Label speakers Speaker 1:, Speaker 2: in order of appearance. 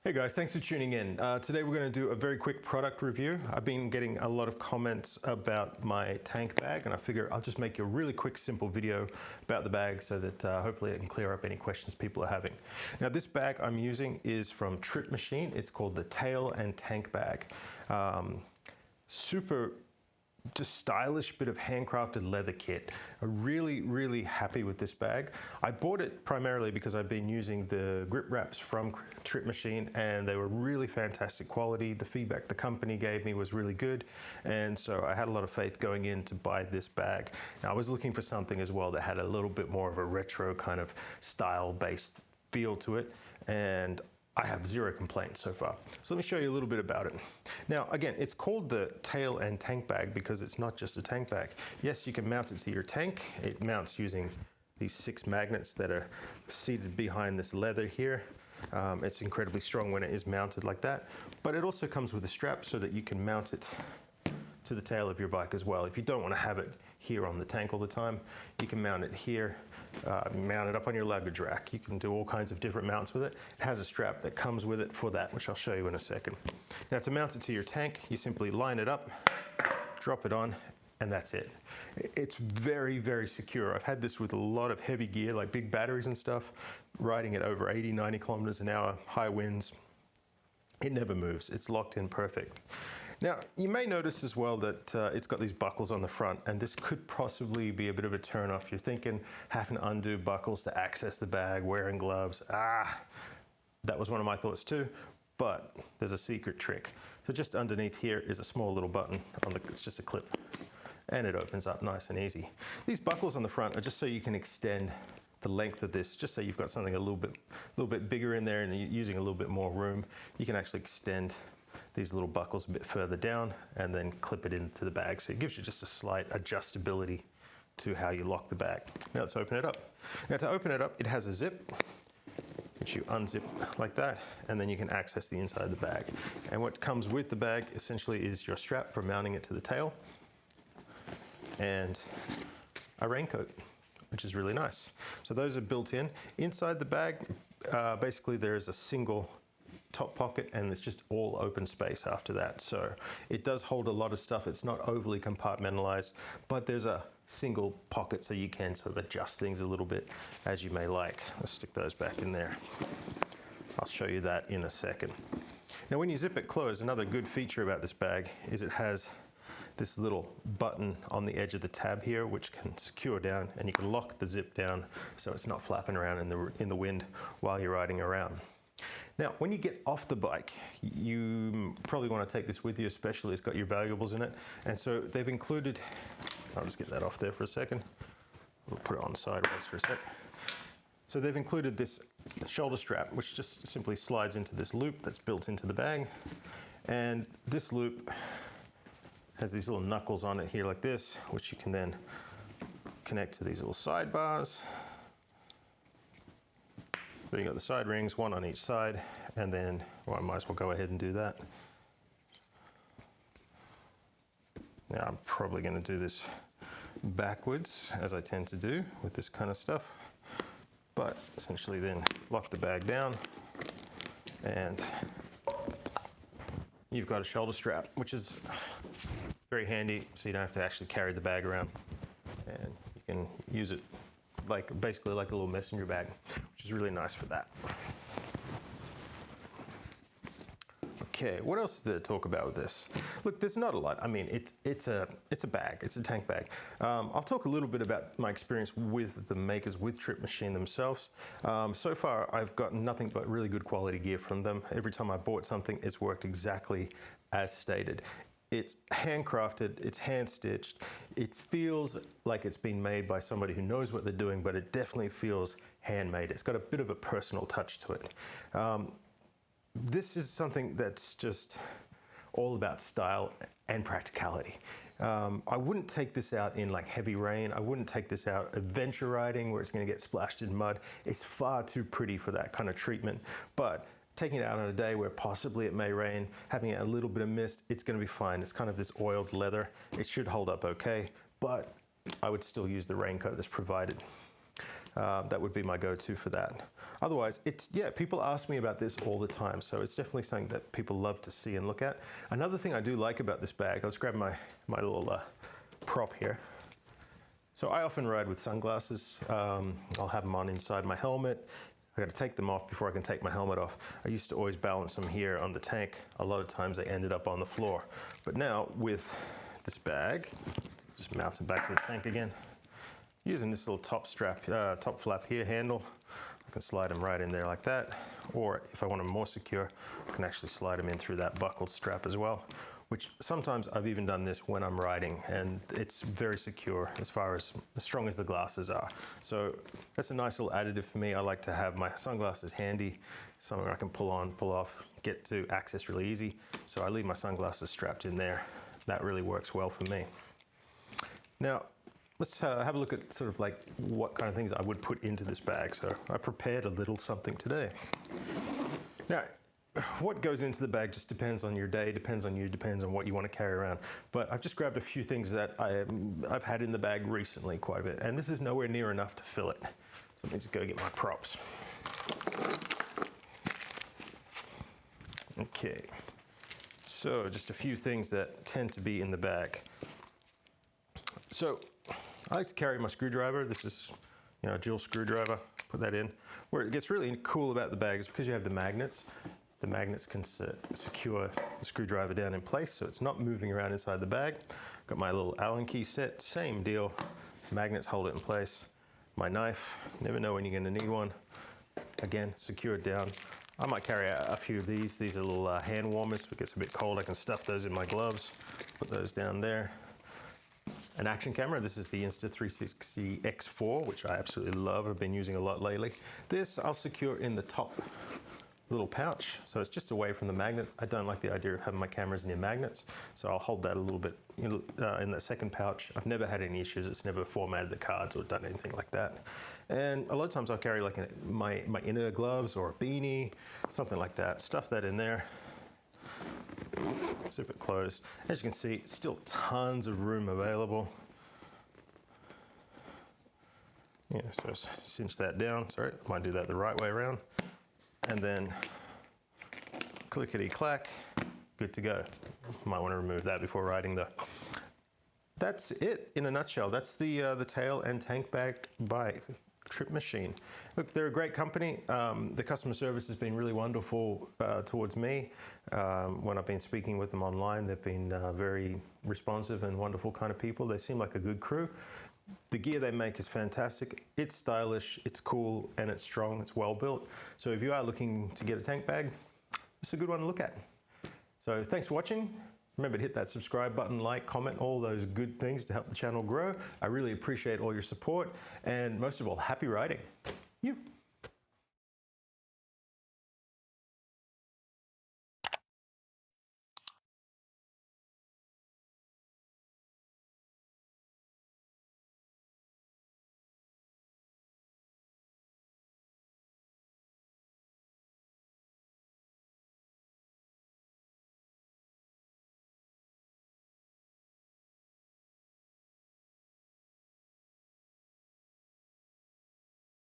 Speaker 1: Hey guys, thanks for tuning in. Today we're going to do a very quick product review. I've been getting a lot of comments about my tank bag, and I figure I'll just make you a really quick, simple video about the bag so that hopefully it can clear up any questions people are having. Now, this bag I'm using is from Trip Machine. It's called the Tail and Tank Bag. Super just stylish bit of handcrafted leather kit. I'm really happy with this bag. I bought it primarily because I've been using the grip wraps from Trip Machine and they were really fantastic quality. The feedback the company gave me was really good, and so I had a lot of faith going in to buy this bag. Now, I was looking for something as well that had a little bit more of a retro kind of style based feel to it, and I have zero complaints so far. So let me show you a little bit about it. Now, again, it's called the Tail and Tank Bag because it's not just a tank bag. Yes, you can mount it to your tank. It mounts using these 6 magnets that are seated behind this leather here. It's incredibly strong when it is mounted like that, but it also comes with a strap so that you can mount it to the tail of your bike as well. If you don't want to have it here on the tank all the time, you can mount it here, mount it up on your luggage rack. You can do all kinds of different mounts with it. It has a strap that comes with it for that, which I'll show you in a second. Now, to mount it to your tank, you simply line it up, drop it on, and that's it. It's very secure. I've had this with a lot of heavy gear, like big batteries and stuff, riding at over 80, 90 kilometers an hour, high winds. It never moves. It's locked in perfect. Now, you may notice as well that it's got these buckles on the front, and this could possibly be a bit of a turn off. You're thinking having to undo buckles to access the bag, wearing gloves. That was one of my thoughts too, but there's a secret trick. So just underneath here is a small little button. It's just a clip, and it opens up nice and easy. These buckles on the front are just so you can extend the length of this, just so you've got something a little bit bigger in there and you're using a little bit more room. You can actually extend these little buckles a bit further down and then clip it into the bag. So it gives you just a slight adjustability to how you lock the bag. Now let's open it up. Now, to open it up, it has a zip, which you unzip like that, and then you can access the inside of the bag. And what comes with the bag essentially is your strap for mounting it to the tail and a raincoat, which is really nice. So those are built in. Inside the bag, basically there is a single top pocket, and it's just all open space after that. So it does hold a lot of stuff. It's not overly compartmentalized, but there's a single pocket so you can sort of adjust things a little bit as you may like. Let's stick those back in there. I'll show you that in a second. Now, when you zip it closed, another good feature about this bag is it has this little button on the edge of the tab here, which can secure down, and you can lock the zip down so it's not flapping around in the wind while you're riding around. Now, when you get off the bike, you probably want to take this with you, especially it's got your valuables in it. And so they've included, I'll just get that off there for a second. We'll put it on sideways for a sec. So they've included this shoulder strap, which just simply slides into this loop that's built into the bag. And this loop has these little knuckles on it here like this, which you can then connect to these little sidebars. So you got the side rings, one on each side, and then, well, I might as well go ahead and do that. Now, I'm probably going to do this backwards, as I tend to do with this kind of stuff, but essentially then lock the bag down, and you've got a shoulder strap, which is very handy, so you don't have to actually carry the bag around, and you can use it basically like a little messenger bag, which is really nice for that. Okay, what else is there to talk about with this? Look, there's not a lot. I mean, it's a bag. It's a tank bag. I'll talk a little bit about my experience with the makers, with Trip Machine themselves. So far, I've got nothing but really good quality gear from them. Every time I bought something, it's worked exactly as stated. It's handcrafted, it's hand-stitched. It feels like it's been made by somebody who knows what they're doing, but it definitely feels handmade. It's got a bit of a personal touch to it. This is something that's just all about style and practicality. I wouldn't take this out in like heavy rain. I wouldn't take this out adventure riding where it's going to get splashed in mud. It's far too pretty for that kind of treatment. But taking it out on a day where possibly it may rain, having a little bit of mist, it's going to be fine. It's kind of this oiled leather. It should hold up okay, but I would still use the raincoat that's provided. That would be my go-to for that. Otherwise, yeah, people ask me about this all the time, so it's definitely something that people love to see and look at. Another thing I do like about this bag, I'll just grab my little prop here. So I often ride with sunglasses. I'll have them on inside my helmet. I got to take them off before I can take my helmet off. I used to always balance them here on the tank. A lot of times they ended up on the floor. But now with this bag, just mount it back to the tank again. Using this little top flap here handle, I can slide them right in there like that. Or if I want them more secure, I can actually slide them in through that buckled strap as well, which sometimes I've even done this when I'm riding, and it's very secure as far as strong as the glasses are. So that's a nice little additive for me. I like to have my sunglasses handy, somewhere I can pull on, pull off, get to access really easy. So I leave my sunglasses strapped in there. That really works well for me. Now, let's have a look at sort of like what kind of things I would put into this bag. So I prepared a little something today. Now, what goes into the bag just depends on your day, depends on you, depends on what you want to carry around. But I've just grabbed a few things that I've had in the bag recently quite a bit, and this is nowhere near enough to fill it. So let me just go get my props. Okay, so just a few things that tend to be in the bag. So I like to carry my screwdriver. This is, a dual screwdriver. Put that in. Where it gets really cool about the bag is because you have the magnets. The magnets can secure the screwdriver down in place, so it's not moving around inside the bag. Got my little Allen key set, same deal. Magnets hold it in place. My knife, never know when you're going to need one. Again, secured down. I might carry a few of these. These are little hand warmers. If it gets a bit cold, I can stuff those in my gloves. Put those down there. An action camera. This is the Insta360 X4, which I absolutely love. I've been using a lot lately. This I'll secure in the top little pouch, so it's just away from the magnets. I don't like the idea of having my cameras near magnets, so I'll hold that a little bit in the second pouch. I've never had any issues. It's never formatted the cards or done anything like that. And a lot of times I'll carry like my inner gloves or a beanie, something like that. Stuff that in there. Zip it closed. As you can see, still tons of room available. Yeah, so just cinch that down. Sorry, I might do that the right way around. And then clickety-clack, good to go. Might want to remove that before riding though. That's it in a nutshell. That's the tail and tank bag by Trip Machine. Look, they're a great company. The customer service has been really wonderful towards me. When I've been speaking with them online, they've been very responsive and wonderful kind of people. They seem like a good crew. The gear they make is fantastic. It's stylish, it's cool, and it's strong, it's well built. So if you are looking to get a tank bag, it's a good one to look at. So thanks for watching. Remember to hit that subscribe button, like, comment, all those good things to help the channel grow. I really appreciate all your support, and most of all, happy riding. You.